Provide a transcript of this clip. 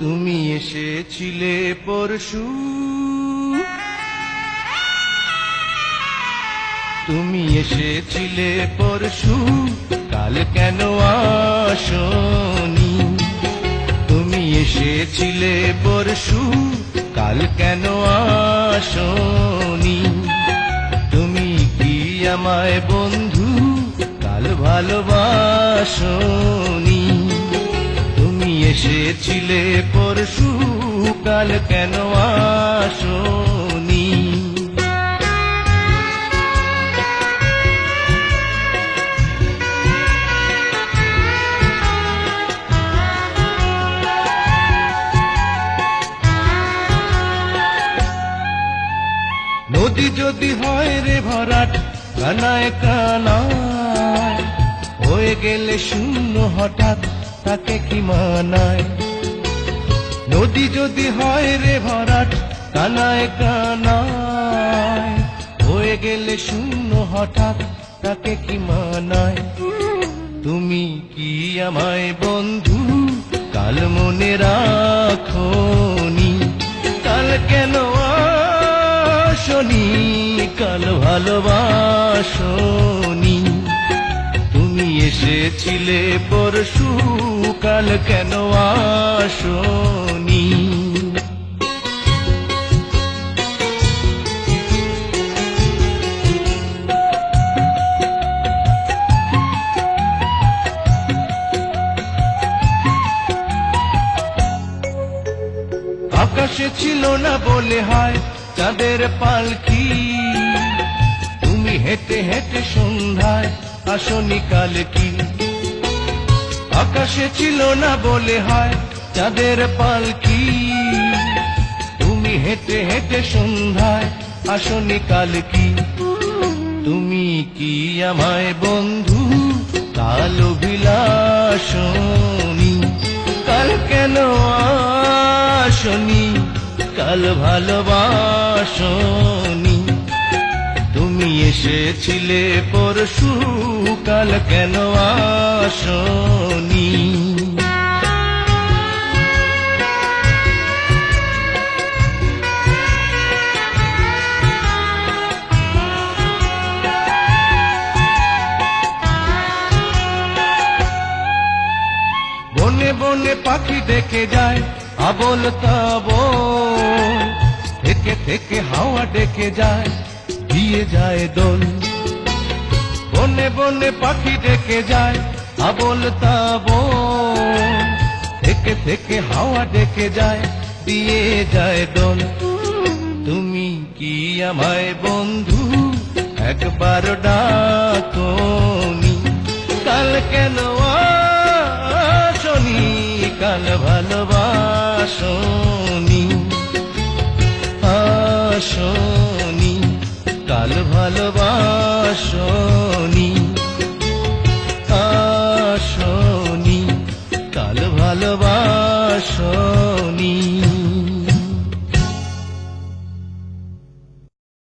তুমি এসেছিলে পরশু, তুমি এসেছিলে পরশু, কাল কেন আসনি? তুমি এসেছিলে পরশু, কাল কেন আসনি? তুমি কি আমায় বন্ধু কাল ভালোবাসনি? তুমি এসেছিলে পরশু, কাল কেন আসনি? নদী যদি হয় রে ভরাট, কানায় কানায় হয়ে গেলে শূন্য হঠাৎ, তাকে কি মানায়? নদী যদি হয় রে ভরাট, কানায় কানায় হয়ে গেলে শূন্য হঠাৎ, তাকে কি মানায়? তুমি কি আমায় বন্ধু কাল মনে রাখোনি? কাল কেন আসনি? কাল ভালোবাসনি? তুমি এসেছিলে পরশু, কাল কেন আসনি? আকাশে ছিল না বলে হয় চাঁদের পালকি, তুমি হেঁটে হেঁটে সন্ধ্যায় আসনি কাল কি? আকাশে ছিল না বলে হয় চাঁদের পালকি, তুমি হেঁটে হেঁটে সন্ধ্যায় আসনি কাল কি? তুমি কি আমায় বন্ধু কাল অভিলাষনি? কাল কেন আসনি? কাল ভালোবাসনি? তুমি এসেছিলে পরশু, কাল কেন আসনি? বনে বনে পাখি দেখে যায় আবোল তাবোল, থেকে থেকে হাওয়া ডেকে যায়, দিয়ে যায় দোল। বনে বনে পাখি ডেকে যায় আবোল তাবোল, থেকে থেকে হাওয়া ডেকে যায়, দিয়ে যায় দোল। তুমি কি আমায় বন্ধু একবার ডাকোনি? কাল কেন আসনি? কাল ভালোবাসনি? আসনি? কাল ভালোবাসনি? আসনি? কাল ভালোবাসনি?